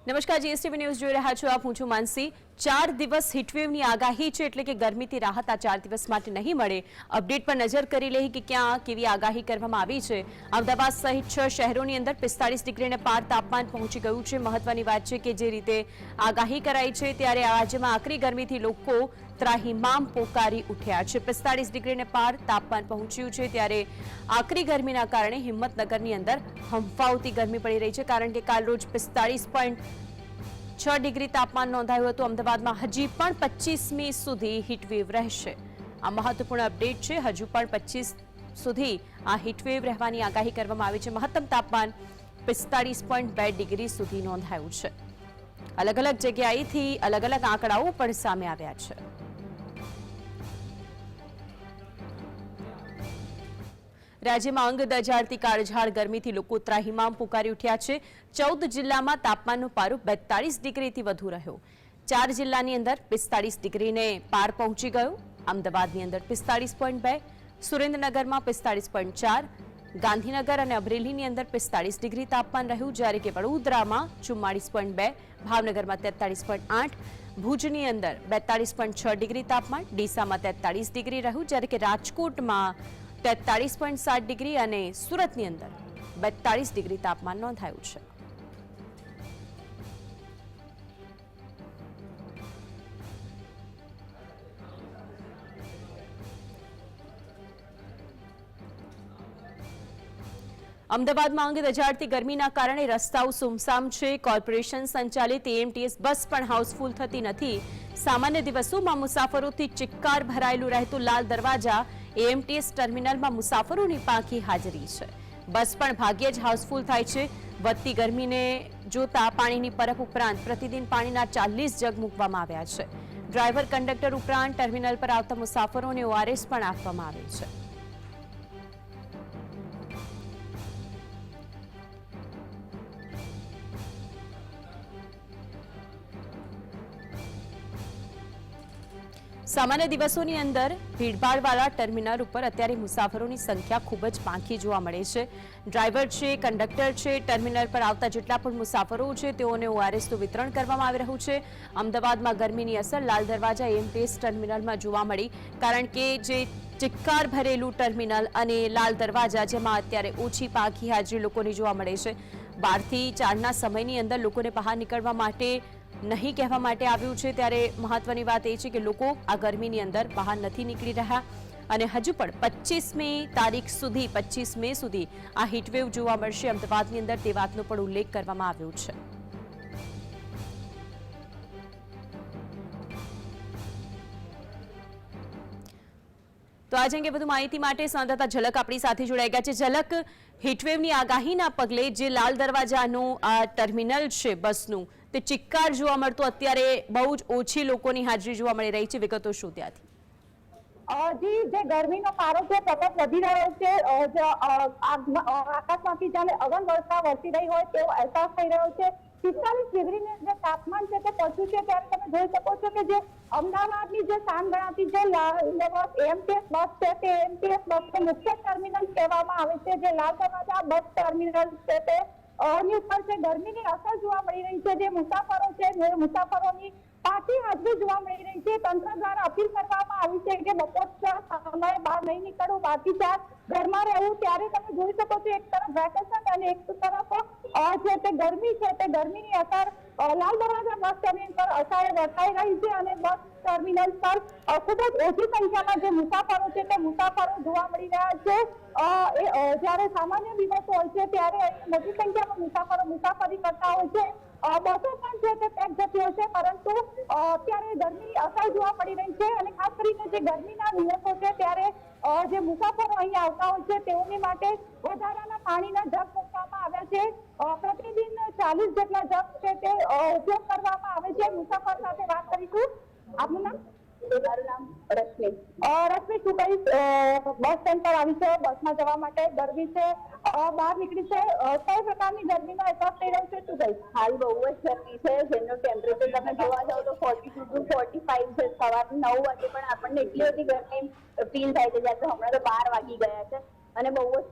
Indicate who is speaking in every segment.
Speaker 1: નમસ્કાર, GSTV news જોઈ રહ્યા છો આપ। હું છું માનસી। 4 દિવસ હીટવેવની આગાહી છે, એટલે કે ગરમીથી રાહત આ 4 દિવસ માટે નહીં મળે। અપડેટ પર નજર કરી લઈએ કે ક્યાં કેવી આગાહી કરવામાં આવી છે। અમદાવાદ સહિત 6 શહેરોની અંદર 45 ડિગ્રીને પાર તાપમાન પહોંચી ગયું છે। મહત્વની વાત છે કે જે રીતે આગાહી કરાઈ છે ત્યારે રાજ્યમાં આકરી ગરમીથી લોકો ત્રાહિમામ પોકારી ઉઠ્યા છે। 45 ડિગ્રીને પાર તાપમાન પહોંચ્યું છે ત્યારે આકરી ગરમીના કારણે હિંમતનગરની અંદર હંફાવતી ગરમી પડી રહી છે, કારણ કે કાલ રોજ 45.6 ડિગ્રી તાપમાન નોંધાયું હતું। અમદાવાદમાં હજી પણ 25મી સુધી હીટવેવ રહેશે। આ મહત્વપૂર્ણ અપડેટ છે। હજુ પણ 25 સુધી આ હીટવેવ રહેવાની આગાહી કરવામાં આવી છે। મહત્તમ તાપમાન 45.2 ડિગ્રી સુધી નોંધાયું છે। અલગ અલગ જગ્યાએથી અલગ અલગ આંકડાઓ પણ સામે આવ્યા છે। રાજ્યમાં અંગ દજાડતી કાળઝાળ ગરમીથી લોકો ત્રાહિમામ પુકારી ઉઠ્યા છે। 14 જિલ્લામાં તાપમાનનો પારો 42 ડિગ્રીથી વધુ રહ્યો। 4 જિલ્લાની અંદર 45 ડિગ્રીને પાર પહોંચી ગયો। અમદાવાદની અંદર 45.2, સુરેન્દ્રનગરમાં 45.4, ગાંધીનગર અને અમરેલીની અંદર 45 ડિગ્રી તાપમાન રહ્યું, જ્યારે કે વડોદરામાં 44.2, ભાવનગરમાં 43.8, ભુજની અંદર 42.6 ડિગ્રી તાપમાન, ડીસામાં 43 ડિગ્રી રહ્યું, જ્યારે કે રાજકોટમાં 43.7 ડિગ્રી અને સુરતની અંદર 42 ડિગ્રી તાપમાન નોંધાયું છે। અમદાવાદમાં અંગ દજાડતી ગરમીના કારણે રસ્તાઓ સુમસામ છે। કોર્પોરેશન સંચાલિત એએમટીએસ બસ પણ હાઉસફુલ થતી નથી। સામાન્ય દિવસોમાં મુસાફરોથી ચિક્કાર ભરાયેલું રહેતું લાલ દરવાજા એએમટીએસ ટર્મિનલમાં મુસાફરોની પાંખી હાજરી છે। બસ પણ ભાગ્યે જ હાઉસફુલ થાય છે। વધતી ગરમીને જોતા પાણીની પરબ ઉપરાંત પ્રતિદિન પાણીના 40 જગ મૂકવામાં આવ્યા છે। ડ્રાઈવર, કંડક્ટર ઉપરાંત ટર્મિનલ પર આવતા મુસાફરોને ઓઆરએસ પણ આપવામાં આવે છે। સામાન્ય દિવસોની અંદર ભીડભાડવાળા ટર્મિનલ ઉપર અત્યારે મુસાફરોની સંખ્યા ખૂબ જ પાંખી જોવા મળે છે। ડ્રાઈવર છે, કંડક્ટર છે, ટર્મિનલ પર આવતા જેટલા પણ મુસાફરો છે તેઓને ઓઆરએસનું વિતરણ કરવામાં આવી રહ્યું છે। અમદાવાદમાં ગરમીની અસર લાલ દરવાજા એએમટીએસ ટર્મિનલમાં જોવા મળી, કારણ કે જે ચિક્કાર ભરેલું ટર્મિનલ અને લાલ દરવાજા, જેમાં અત્યારે ઓછી પાંખી હાજરી લોકોની જોવા મળે છે। 12 થી 4ના સમયની અંદર લોકોને બહાર નીકળવા માટે નહીં કહેવા માટે આવ્યું છે, ત્યારે મહત્વની વાત એ છે કે લોકો આ ગરમીની અંદર બહાર નથી નીકળી રહ્યા અને હજુ પણ 25 મે સુધી આ હીટવેવ જોવા મળશે અમદાવાદની અંદર, તે વાતનો પણ ઉલ્લેખ કરવામાં આવ્યો છે। તો આજ અંગે વધુ માહિતી માટે સંવાદદાતા ઝલક આપણી સાથે જોડાઈ ગયા છે। ઝલક, હીટવેવની આગાહીના પગલે જે લાલ દરવાજાનું આ ટર્મિનલ છે બસનું, તે ચિક્કાર જોવા મળતો અત્યારે બહુ જ ઓછી લોકોની હાજરી જોવા મળી રહી છે। વિગતો શું ત્યાંથી?
Speaker 2: જી, જે ગરમીનો પારો છે સતત વધી રહ્યો છે। આકાશમાંથી જાણે અગન વર્ષા વરસી રહી હોય તેવો અહેસાસ થઈ રહ્યો છે। 45 ડિગ્રીને જે તાપમાન છે તે પહોંચ્યું છે, ત્યારે તમે જોઈ શકો છો કે જે અમદાવાદની જે શાન ગણાતી જે એએમટીએસ બસ છે તે એએમટીએસ બસનું મુખ્ય ટર્મિનલ કહેવામાં આવે છે। જે લાલ દરવાજા બસ ટર્મિનલ છે તે ની ઉપર છે ગરમીની અસર જોવા મળી રહી છે। જે મુસાફરો છે તે મુસાફરોની પાછી હાજરી જોવા મળી રહી છે। તંત્ર દ્વારા અપીલ કરવામાં આવી છે કે બપોરના સમયે બહાર નહીં નીકળવું, 12 થી 4 ઘરમાં રહેવું। ત્યારે તમે જોઈ શકો છો એક તરફ વેકેશન અને એક તરફ જે તે ગરમી છે તે ગરમીની અસર લાલ દરવાજા બસ ટર્મિનલ પર અસર વર્તાઈ રહી છે અને બસ ટર્મિનલ પર ખૂબ જ ઓછી સંખ્યામાં જે મુસાફરો છે તે મુસાફરો જોવા મળી રહ્યા છે। જ્યારે સામાન્ય દિવસો હોય છે ત્યારે મોટી સંખ્યામાં મુસાફરો મુસાફરી કરતા હોય છે। બસો પણ છે તે પેક જતી હોય છે, પરંતુ અત્યારે ગરમીની અસર જોવા મળી રહી છે અને ખાસ કરીને જે ગરમીના દિવસો છે ત્યારે જે મુસાફરો અહીંયા આવતા હોય છે તેઓની માટે વધારાના પાણીના જગ મૂકવામાં આવ્યા છે। પ્રતિદિન 40 જેટલા જગ છે તે ઉપયોગ કરવામાં આવે છે। મુસાફર સાથે વાત કરીશું। આપનું નામ? મારું નામ રશ્મિ। રશ્મિ, શું કહીશ, બસ સ્ટેન્ડ પર આવી છે બસમાં જવા માટે, ગરમી છે, બહાર નીકળી છે, કઈ પ્રકારની ગરમીનો અહેસાસ થઈ રહ્યો છે, શું કહીશ?
Speaker 3: હાલ બહુ જ ગરમી છે, જેનું ટેમ્પરેચર તમે જોવા જાવ તો 42 to 45 છે। સવારના 9 વાગે પણ આપણને એટલી બધી ગરમી ફીલ થાય છે, જ્યારે હમણાં તો 12 વાગી ગયા છે। અને બહુ જ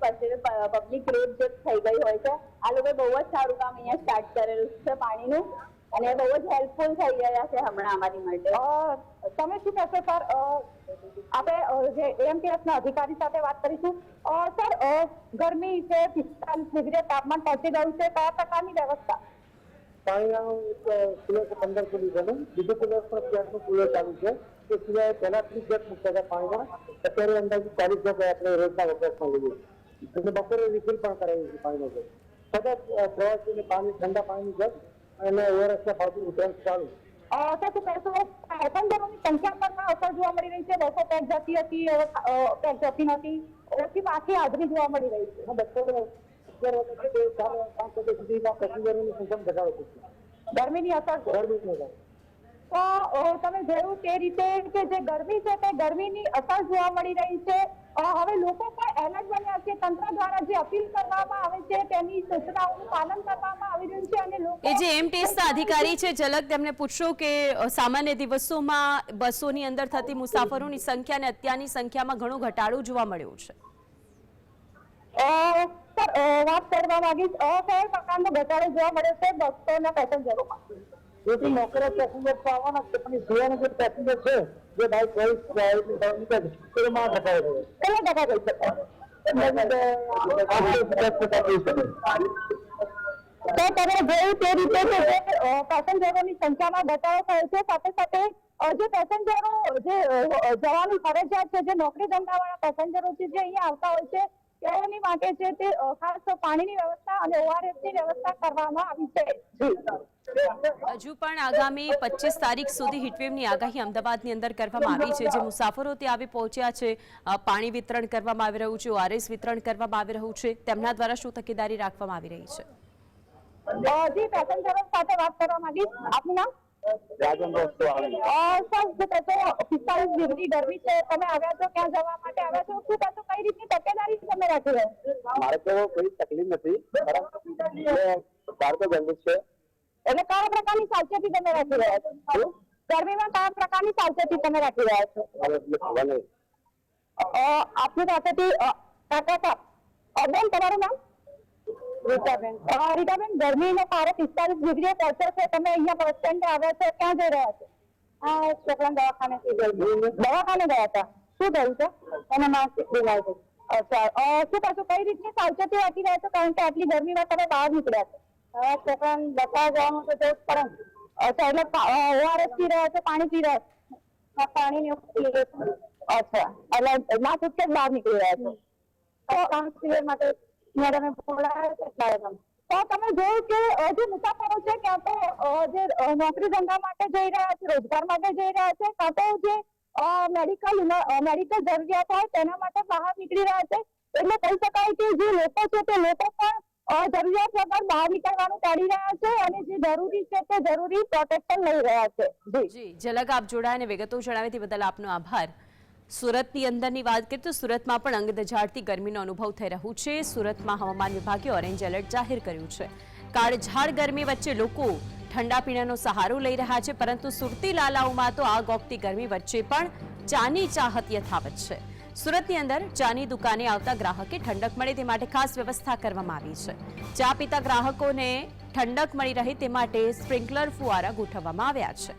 Speaker 3: પબ્લિક રેટ જે થઈ ગઈ હોય છે. આ લોકોએ બહુ જ સારું કામ અહીંયા સ્ટાર્ટ કરેલું છે પાણીનું, અને બહુ જ હેલ્પફુલ થઈ ગયા છે હમણાં અમારી માટે.
Speaker 2: તમે શું કહેશો સર? આપણે જે એએમટીએસ ના અધિકારી સાથે વાત કરીશું. સર, ગરમી છે, 45 ડિગ્રી તાપમાન પહોંચી ગયું છે, કયા પ્રકારની વ્યવસ્થા?
Speaker 4: પાણીનું કુલર છે 1500 લીટરનું, બીજું કુલર પણ ગેસનું કુલર ચાલુ છે. એ સિવાય પહેલા 30 જગ મૂકતા હતા પાણીમાં, અત્યારે અંદાજે 40 જગ આપણે રોજના વપરાશમાં લઈએ છીએ. અને બપોરે રિફિલ પણ કરાવીએ છીએ પાણીનો જગ. સતત પ્રવાસીને પાણી, ઠંડા પાણીની જગ અને ઓઆરએસના ભાવથી વિતરણ ચાલુ.
Speaker 2: સર, શું કહેશો? પેસેન્જરોની સંખ્યા પર અસર જોવા મળી રહી છે. 200 પેક જતી હતી, પેક જતી નથી, ઓછી પાછી હાજરી જોવા મળી રહી છે.
Speaker 4: બપોરે 11 વાગ્યાથી 4-5 વાગ્યા સુધીમાં પેસેન્જરોની સંખ્યામાં ઘટાડો થશે.
Speaker 2: ગરમીની અસર છે.
Speaker 4: ગરમીની અસર.
Speaker 2: તો તમે જોયું તે રીતે કે જે ગરમી છે તે ગરમીની અસર જોવા મળી રહી છે. હવે લોકો પણ એલર્ટ બન્યા છે. તંત્ર દ્વારા જે અપીલ કરવામાં આવે છે તેની સૂચનાઓનું પાલન કરવામાં આવી રહ્યું છે. અને લોકો
Speaker 1: એ જે એએમટીએસ ના અધિકારી છે ઝલક, તેમને પૂછશો કે સામાન્ય દિવસોમાં બસોની અંદર થતી મુસાફરોની સંખ્યા અને અત્યારની સંખ્યામાં ઘણો ઘટાડો જોવા મળ્યો છે.
Speaker 2: સર, વાત કરવા માંગીશ, કયા પ્રકારનો ઘટાડો જોવા મળ્યો છે બસોના પેસેન્જરોમાં?
Speaker 4: જેથી નોકરી પેસેન્જર તો આવવાના જ છે, પણ સિવાયના જે પેસેન્જર છે જે બાઇક એમાં ઘટાડો થયો.
Speaker 2: કેટલા ટકા કહી શકાય? તો તમે જોયું તે રીતે કે પેસેન્જરોની સંખ્યામાં ઘટાડો થયો છે. સાથે સાથે જે પેસેન્જરો જે જવાની ફરજિયાત છે, જે નોકરી ધંધાવાળા પેસેન્જરો છે જે અહીંયા આવતા હોય છે, તેઓની માટે છે તે ખાસ પાણીની વ્યવસ્થા અને ઓઆરએસની વ્યવસ્થા કરવામાં આવી છે.
Speaker 1: હજુ પણ આગામી 25 તારીખ સુધી હીટવેવની આગાહી અમદાવાદની અંદર કરવામાં આવી છે. જે મુસાફરો ત્યાં આવી પહોંચ્યા છે, પાણી વિતરણ કરવામાં આવી રહ્યું છે, ઓઆરએસ વિતરણ કરવામાં આવી રહ્યું છે, તેમના દ્વારા શું તકેદારી રાખવામાં આવી રહી છે?
Speaker 2: જી, પેસેન્જરો સાથે વાત કરવા માંગીશ. આપનું નામ?
Speaker 4: રાજેન્દ્ર
Speaker 2: સર, શું કહેશો? 45 ડિગ્રી ગરમી છે, તમે આવ્યા છો, ક્યાં જવા માટે આવ્યા છો? શું કહેશો? કઈ રીતની તકેદારી તમે રાખી રહ્યા છો?
Speaker 4: મારે તો કોઈ તકલીફ નથી, બહાર તો ગરમી છે.
Speaker 2: એટલે કયા પ્રકારની સાવચેતી તમે રાખી રહ્યા છો? ગરમીમાં કયા પ્રકારની સાવચેતી તમે રાખી રહ્યા છો? આપની પાસેથી કાકા, બેન, તમારું નામ? રીટાબેન. રીટાબેન, ગરમીનો પારો 45 ડિગ્રીએ પહોંચ્યો છે, તમે અહીંયા બસ સ્ટેન્ડ આવ્યા છો, ક્યાં જઈ રહ્યા છો? છોકરાને દવાખાને ગયા હતા. શું થયું છે? અને માનસિક બીમાર છે. અચ્છા, શું કહેશો? કઈ રીતની સાવચેતી રાખી રહ્યા છો? કારણ કે આટલી ગરમીમાં તમે બહાર નીકળ્યા છો. છોકરાને બતાવવા જવાનું તો જવું પડે. અચ્છા, એટલે ઓઆરએસ પી રહ્યા છો, પાણી પી રહ્યા છો? પાણી. અચ્છા, એટલે ના છૂટકે બહાર નીકળી રહ્યા છો. કામ સિવાય માટે મેડમે બોલાવ્યા. તો તમે જોયું કે જે મુસાફરો છે ક્યાં તો જે નોકરી ધંધા માટે જઈ રહ્યા છે, રોજગાર માટે જઈ રહ્યા છે, કાં તો જે મેડિકલ જરૂરિયાત હોય તેના માટે બહાર નીકળી રહ્યા છે. એટલે કહી શકાય કે જે લોકો છે તે લોકો પણ જરૂરિયાત વગર બહાર નીકળવાનું ટાળી રહ્યા છે અને જે જરૂરી છે તે જરૂરી પ્રોટેક્શન લઈ રહ્યા છે.
Speaker 1: જી ઝલક, આપ જોડાઈને વિગતો જણાવી તે બદલ આપનો આભાર. સુરતની અંદરની વાત કરીએ તો સુરતમાં પણ અંગ દઝાડતી ગરમીનો અનુભવ થઈ રહ્યો છે. સુરતમાં હવામાન વિભાગે ઓરેન્જ એલર્ટ જાહેર કર્યું છે. કાળઝાળ ગરમી વચ્ચે લોકો ઠંડા પીણાનો સહારો લઈ રહ્યા છે, પરંતુ સુરતી લાલાઓમાં તો આગ ઓગતી ગરમી વચ્ચે પણ ચાની ચાહત યથાવત છે. સુરતની અંદર ચાની દુકાને આવતા ગ્રાહકે ઠંડક મળે તે માટે ખાસ વ્યવસ્થા કરવામાં આવી છે. ચા પીતા ગ્રાહકોને ઠંડક મળી રહે તે માટે સ્પ્રિંકલર ફુવારા ગોઠવવામાં આવ્યા છે.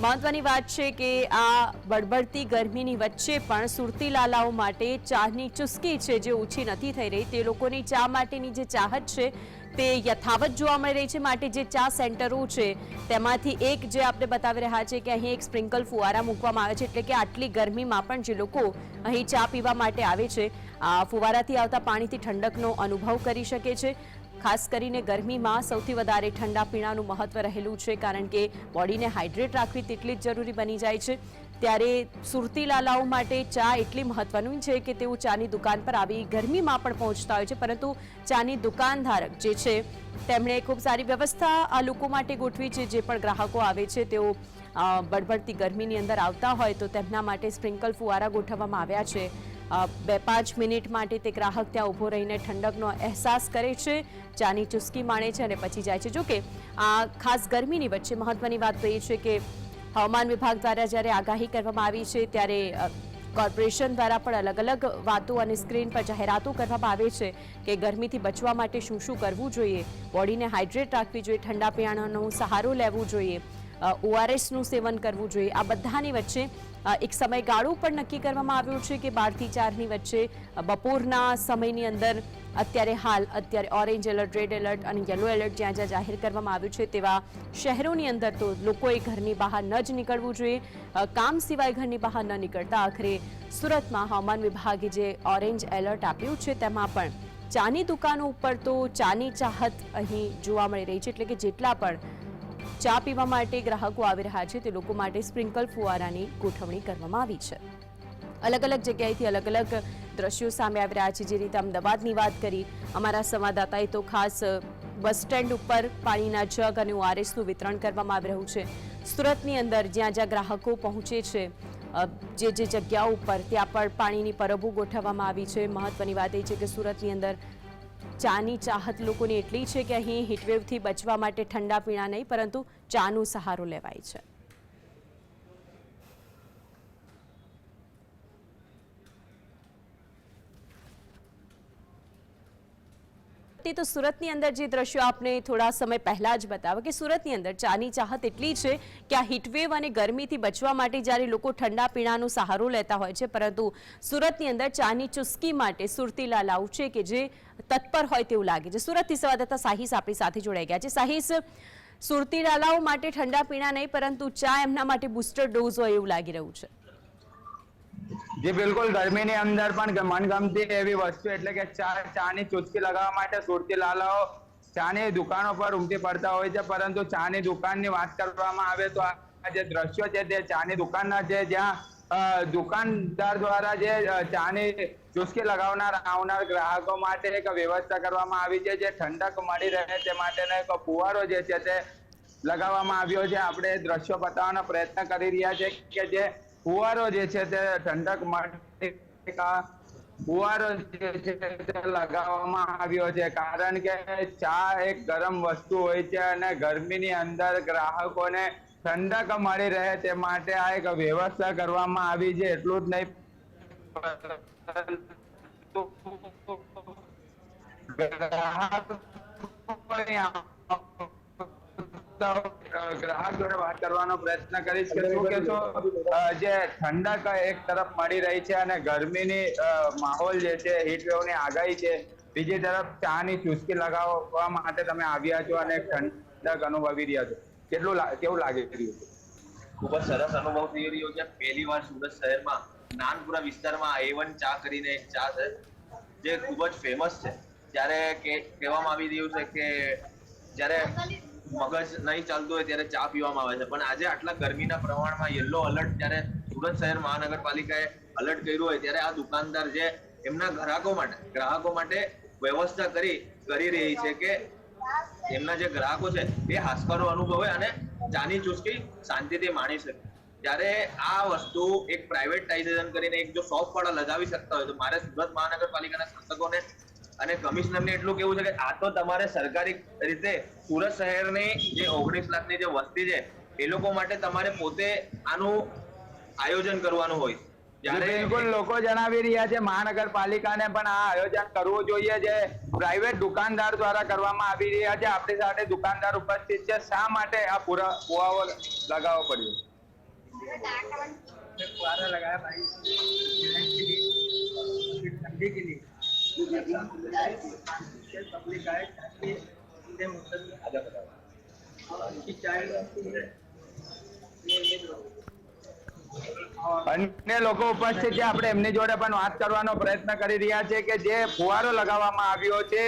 Speaker 1: મહત્વની વાત છે કે આ બળબડતી ગરમીની વચ્ચે પણ સુરતી લાલાઓ માટે ચાની ચુસ્કી છે જે ઓછી નથી થઈ રહી. તે લોકોની ચા માટેની જે ચાહત છે તે યથાવત જોવા મળી રહી છે. માટે જે ચા સેન્ટરો છે તેમાંથી એક જે આપણે બતાવી રહ્યા છે કે અહીં એક સ્પ્રિંકલ ફુવારા મૂકવામાં આવે છે, એટલે કે આટલી ગરમીમાં પણ જે લોકો અહીં ચા પીવા માટે આવે છે આ ફુવારાથી આવતા પાણીથી ઠંડકનો અનુભવ કરી શકે છે. ખાસ કરીને ગરમીમાં સૌથી વધારે ઠંડા પીણાનું મહત્વ રહેલું છે, કારણ કે બોડીને હાઇડ્રેટ રાખવી તેટલી જ જરૂરી બની જાય છે. ત્યારે સુરતી લાલાઓ માટે ચા એટલી મહત્વની છે કે તેઓ ચાની દુકાન પર આવી ગરમીમાં પણ પહોંચતા હોય છે, પરંતુ ચાની દુકાનધારક જે છે તેમણે ખૂબ સારી વ્યવસ્થા આ લોકો માટે ગોઠવી છે. જે પણ ગ્રાહકો આવે છે તેઓ બળબડતી ગરમીની અંદર આવતા હોય તો તેમના માટે સ્પ્રિંકલ ફુવારા ગોઠવવામાં આવ્યા છે. 2-5 મિનિટ માટે તે ગ્રાહક ત્યાં ઊભો રહીને ઠંડકનો અહેસાસ કરે છે, ચાની ચુસ્કી માણે છે અને પછી જાય છે. જોકે આ ખાસ ગરમીની વચ્ચે મહત્વની વાત તો એ છે કે હવામાન વિભાગ દ્વારા જ્યારે આગાહી કરવામાં આવી છે ત્યારે કોર્પોરેશન દ્વારા પણ અલગ અલગ વાતો અને સ્ક્રીન પર જાહેરાતો કરવામાં આવે છે કે ગરમીથી બચવા માટે શું શું કરવું જોઈએ, બોડીને હાઇડ્રેટ રાખવી જોઈએ, ઠંડા પીણાનો સહારો લેવો જોઈએ, ORSનું સેવન કરવું જોઈએ. આ બધાની વચ્ચે એક સમયગાળો પણ નક્કી કરવામાં આવ્યો છે કે 12 થી 4ની વચ્ચે બપોરના સમયની અંદર અત્યારે ઓરેન્જ એલર્ટ, રેડ એલર્ટ અને યલો એલર્ટ જ્યાં જ્યાં જાહેર કરવામાં આવ્યું છે તેવા શહેરોની અંદર તો લોકોએ ઘરની બહાર ન જ નીકળવું જોઈએ. કામ સિવાય ઘરની બહાર ન નીકળતા આખરે સુરતમાં હવામાન વિભાગે જે ઓરેન્જ એલર્ટ આપ્યું છે તેમાં પણ ચાની દુકાનો ઉપર તો ચાની ચાહત અહીં જોવા મળી રહી છે. એટલે કે જેટલા પણ ચા પીવા માટે ગ્રાહકો આવી રહ્યા છે તે લોકો માટે સ્પ્રિંકલ ફુવારાની ગોઠવણી કરવામાં આવી છે. અલગ અલગ જગ્યાએથી અલગ અલગ દ્રશ્યો સામે આવી રહ્યા છે. જે રીતે અમદાવાદની વાત કરી અમારા સંવાદદાતાએ તો ખાસ બસ સ્ટેન્ડ ઉપર પાણીના જગ અને ORSનું વિતરણ કરવામાં આવી રહ્યું છે. સુરતની અંદર જ્યાં જ્યાં ગ્રાહકો પહોંચે છે જે જગ્યાઓ ઉપર ત્યાં પણ પાણીની પરબો ગોઠવવામાં આવી છે. મહત્વની વાત એ છે કે સુરતની અંદર ચાની ચાહત લોકોની એટલી છે કે અહીં હીટવેવથી બચવા માટે ઠંડા પીણા નહીં પરંતુ ચાનો સહારો લેવાય છે. તો સુરતની અંદર જે દ્રશ્યો આપને થોડા સમય પહેલા જ બતાવ્યા કે સુરતની અંદર ચાની ચાહત એટલી છે કે આ હીટવેવ અને ગરમીથી બચવા માટે જ્યારે લોકો ઠંડા પીણાનો સહારો લેતા હોય છે પરંતુ સુરતની અંદર ચાની ચુસ્કી માટે સુરતી લાલાઓ છે કે જે તત્પર હોય તેવું લાગે છે. સુરતથી સંવાદદાતા સાહિસ આપણી સાથે જોડાઈ ગયા છે. સાહિસ, સુરતી લાલાઓ માટે ઠંડા પીણા નહીં પરંતુ ચા એમના માટે બુસ્ટર ડોઝ હોય એવું લાગી રહ્યું છે.
Speaker 5: જી બિલકુલ, ગરમીની અંદર પણ મનગમતી એવી વસ્તુ એટલે કે ચાની ચુસ્કી લગાવવા માટે સુરતી લાલાઓ ચાની દુકાનો પર ઉમટી પડતા હોય છે. પરંતુ ચાની દુકાનની વાત કરવામાં આવે તો આ જે દ્રશ્યો છે તે ચાની દુકાનના છે જ્યાં દુકાનદાર દ્વારા જે ચાની ચુસ્કી આવનાર ગ્રાહકો માટે એક વ્યવસ્થા કરવામાં આવી છે. જે ઠંડક મળી રહે તે માટેનો એક ફુવારો જે છે તે લગાવવામાં આવ્યો છે. આપણે દ્રશ્યો બતાવવાનો પ્રયત્ન કરી રહ્યા છે કે જે ફુવારો જે છે તે ઠંડક માટે ફુવારો જે છે તે લગાવવામાં આવ્યો છે. કારણ કે ચા એક ગરમ વસ્તુ હોય છે અને ગરમીની અંદર ગ્રાહકોને ઠંડક મળી રહે તે માટે આ એક વ્યવસ્થા કરવામાં આવી છે. એટલું જ નહીં, ગ્રાહક જોડે વાત કરવાનો પ્રયત્ન કરીશ કે શું કહેશો, જે ઠંડક એક તરફ મળી રહી છે અને ગરમીની માહોલ જે છે હીટવેવની આગાહી છે, બીજી તરફ ચાની ચુસ્કી લગાવવા માટે તમે આવ્યા છો અને ઠંડક અનુભવી રહ્યા છો, કેવું લાગી રહ્યું છે?
Speaker 6: ખૂબ જ સરસ અનુભવ થઈ રહ્યો છે. પહેલી વાર સુરત શહેરમાં નાનપુરા વિસ્તારમાં A1 ચા કરીને એક ચા છે જે ખૂબ જ ફેમસ છે. ત્યારે કહેવામાં આવી રહ્યું છે કે જ્યારે મગજ નહીં ચાલતું હોય ત્યારે ચા પીવામાં આવે છે. પણ આજે આટલા ગરમીના પ્રમાણમાં યલો એલર્ટ જ્યારે સુરત શહેર મહાનગરપાલિકાએ એલર્ટ કર્યું હોય ત્યારે આ દુકાનદાર જે એમના ગ્રાહકો માટે વ્યવસ્થા કરી રહી છે કે એમના જે ગ્રાહકો છે એ હાશકારો અનુભવે અને ચાની ચુસ્કી શાંતિથી માણી શકે. ત્યારે આ વસ્તુ એક પ્રાઇવેટાઇઝેશન કરીને એક જો શોપ વાળા લગાવી શકતા હોય તો મારે સુરત મહાનગરપાલિકાના શાસકોને અને કમિશનરને એટલું કેવું છે કે આ તો તમારે સરકારી રીતે સુરત શહેરની જે 19 લાખની જે વસ્તી છે એ લોકો માટે તમારે પોતે આનું આયોજન કરવાનું હોય.
Speaker 5: બિલકુલ, લોકો જણાવી રહ્યા છે મહાનગરપાલિકાને પણ આ આયોજન કરવું જોઈએ જે પ્રાઇવેટ દુકાનદાર દ્વારા કરવામાં આવી રહ્યા છે. આપણી સાથે દુકાનદાર ઉપસ્થિત છે. શા માટે આ ફુવારો લગાવવો પડ્યો?
Speaker 7: फुवारा लगाया भाई ठंडी के लिए पब्लिक आए ताकि
Speaker 5: અન્ય લોકો ઉપસ્થિત છે. આપણે એમની જોડે પણ વાત કરવાનો પ્રયત્ન કરી રહ્યા છે કે જે ફુવારો લગાવવામાં આવ્યો છે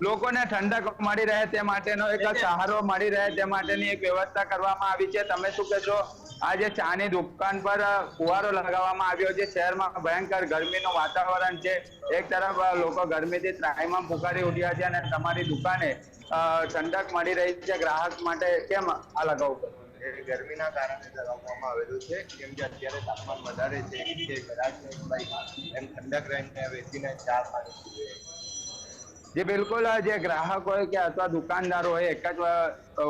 Speaker 5: લોકોને ઠંડક મળી રહે તે માટેનો એક સહારો મળી રહે તે માટેની એક વ્યવસ્થા કરવામાં આવી છે. તમે શું કહેશો? આજે ચાની દુકાન પર ફુવારો લગાવવામાં આવ્યો છે. શહેરમાં ભયંકર ગરમીનું વાતાવરણ છે. એક તરફ લોકો ગરમીથી ત્રાહિમામ પુકારી ઉઠ્યા છે અને તમારી દુકાને ઠંડક મળી રહી છે ગ્રાહક માટે, કેમ આ લગાવવું પડે?
Speaker 8: ગરમીના કારણે લગાવવામાં આવેલું છે. કેમ કે અત્યારે તાપમાન વધારે છે કે ગ્રાહકને એમ ઠંડક રહીને બેસીને ચા પાણી પીવે.
Speaker 5: જે બિલકુલ જે ગ્રાહક હોય કે અથવા દુકાનદાર હોય એક જ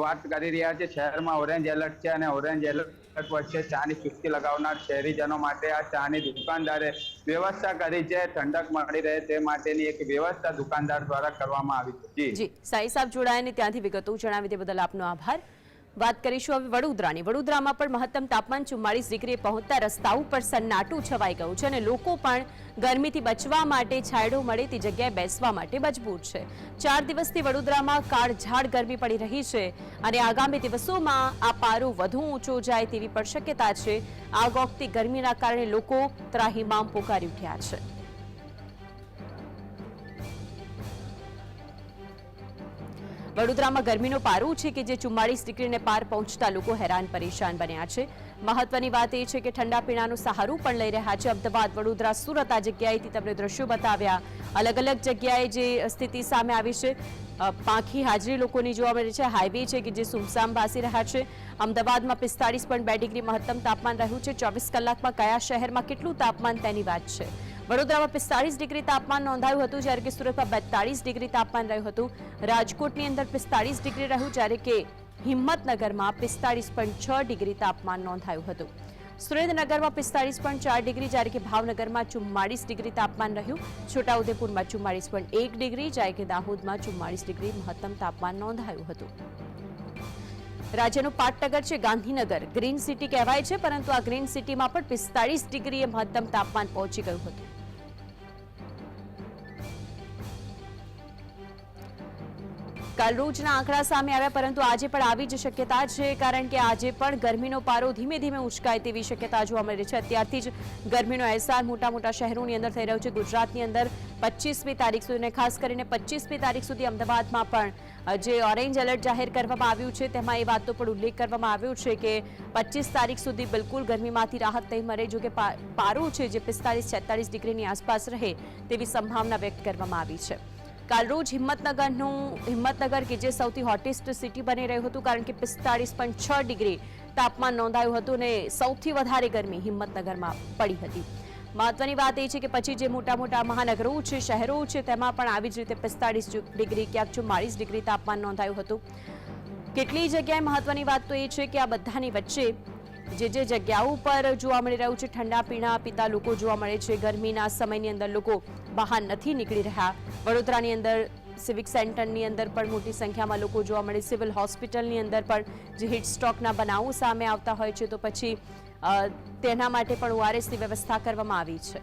Speaker 5: વાત કરી રહ્યા છે. શહેરમાં ઓરેન્જ એલર્ટ છે અને ઓરેન્જ એલર્ટ વચ્ચે ચાની ચુસ્કી લગાવનાર શહેરીજનો માટે આ ચાની દુકાનદારે વ્યવસ્થા કરી છે. ઠંડક મળી રહે તે માટેની એક વ્યવસ્થા દુકાનદાર દ્વારા કરવામાં આવી છે.
Speaker 1: જી સાઈ સાહેબ જોડાયાને ત્યાંથી વિગતો જણાવી તે બદલ આપનો આભાર. વાત કરીશું હવે વડોદરાની. વડોદરામાં પણ મહત્તમ તાપમાન 44 ડિગ્રીએ પહોંચતા રસ્તાઓ પર સન્નાટું છવાઈ ગયું છે અને લોકો પણ ગરમીથી બચવા માટે છાંયડો મળે તે જગ્યાએ બેસવા માટે મજબૂર છે. 4 દિવસથી વડોદરામાં કાળઝાળ ગરમી પડી રહી છે અને આગામી દિવસોમાં આ પારો વધુ ઊંચો જાય તેવી પણ શક્યતા છે. આગ ઓગતી ગરમીના કારણે લોકો ત્રાહિમામ પોકારી ઉઠ્યા છે. વડોદરામાં ગરમીનો પારો છે કે જે 44 ડિગ્રીને પાર પહોંચતા લોકો હેરાન પરેશાન બન્યા છે. મહત્વની વાત એ છે કે ઠંડા પીણાનું સહારું પણ લઈ રહ્યા છે. અમદાવાદ, વડોદરા, સુરત આ જગ્યાએથી તમને દ્રશ્યો બતાવ્યા. અલગ અલગ જગ્યાએ જે સ્થિતિ સામે આવી છે, પાંખી હાજરી લોકોની જોવા મળે છે. હાઈવે છે કે જે સુમસામ ભાસી રહ્યા છે. અમદાવાદમાં 45.2 ડિગ્રી મહત્તમ તાપમાન રહ્યું છે. 24 કલાકમાં કયા શહેરમાં કેટલું તાપમાન તેની વાત છે. વડોદરામાં 45 ડિગ્રી તાપમાન નોંધાયું હતું, જ્યારે કે સુરતમાં 42 ડિગ્રી તાપમાન રહ્યું હતું. રાજકોટની અંદર 45 ડિગ્રી રહ્યું, જ્યારે કે હિંમતનગરમાં 45.6 ડિગ્રી તાપમાન નોંધાયું હતું. સુરેન્દ્રનગરમાં 45.4 ડિગ્રી, જ્યારે કે ભાવનગરમાં 44 ડિગ્રી તાપમાન રહ્યું. છોટાઉદેપુરમાં 44.1 ડિગ્રી, જ્યારે કે દાહોદમાં 44 ડિગ્રી મહત્તમ તાપમાન નોંધાયું હતું. રાજ્યનું પાટનગર છે ગાંધીનગર, ગ્રીન સિટી કહેવાય છે, પરંતુ આ ગ્રીન સિટીમાં પણ 45 ડિગ્રીએ મહત્તમ તાપમાન પહોંચી ગયું હતું. કાલ રોજના આંકડા સામે આવ્યા, પરંતુ આજે પણ આવી જ શક્યતા છે, કારણ કે આજે પણ ગરમીનો પારો ધીમે ધીમે ઉંચકાય તેવી શક્યતા જોવા મળી રહી છે. અત્યારથી જ ગરમીનો અહેસાસ મોટા મોટા શહેરોની અંદર થઈ રહ્યો છે. ગુજરાતની અંદર 25મી તારીખ સુધી, ખાસ કરીને 25મી તારીખ સુધી અમદાવાદમાં પણ જે ઓરેન્જ એલર્ટ જાહેર કરવામાં આવ્યું છે તેમાં એ વાતનો પણ ઉલ્લેખ કરવામાં આવ્યો છે કે 25 તારીખ સુધી બિલકુલ ગરમીમાંથી રાહત નહીં મળે. જો કે પારો છે જે 45-46 ડિગ્રીની આસપાસ રહે તેવી સંભાવના વ્યક્ત કરવામાં આવી છે. કાલરોજ હિંમતનગર કે જે સૌથી હોટેસ્ટ સિટી બની રહ્યું હતું, કારણ કે 45.6 ડિગ્રી તાપમાન નોંધાયું હતું અને સૌથી વધારે ગરમી હિંમતનગરમાં પડી હતી. મહત્વની વાત એ છે કે પછી જે મોટા મોટા મહાનગરો છે, શહેરો છે, તેમાં પણ આવી જ રીતે 45 ડિગ્રી, ક્યાંક 44 ડિગ્રી તાપમાન નોંધાયું હતું. કેટલી જગ્યાએ મહત્વની વાત તો એ છે કે આ બધાની વચ્ચે જે જગ્યાઓ પર જોવા મળી રહ્યું છે ઠંડા પીણા પીતા લોકો જોવા મળે છે. ગરમીના સમયની અંદર લોકો બહાર નથી નીકળી રહ્યા. વડોદરાની અંદર સિવિક સેન્ટરની અંદર પણ મોટી સંખ્યામાં લોકો જોવા મળે. સિવિલ હોસ્પિટલની અંદર પણ જે હીટ સ્ટ્રોકના બનાવો સામે આવતા હોય છે, તો પછી તેના માટે પણ ORSની વ્યવસ્થા કરવામાં આવી છે.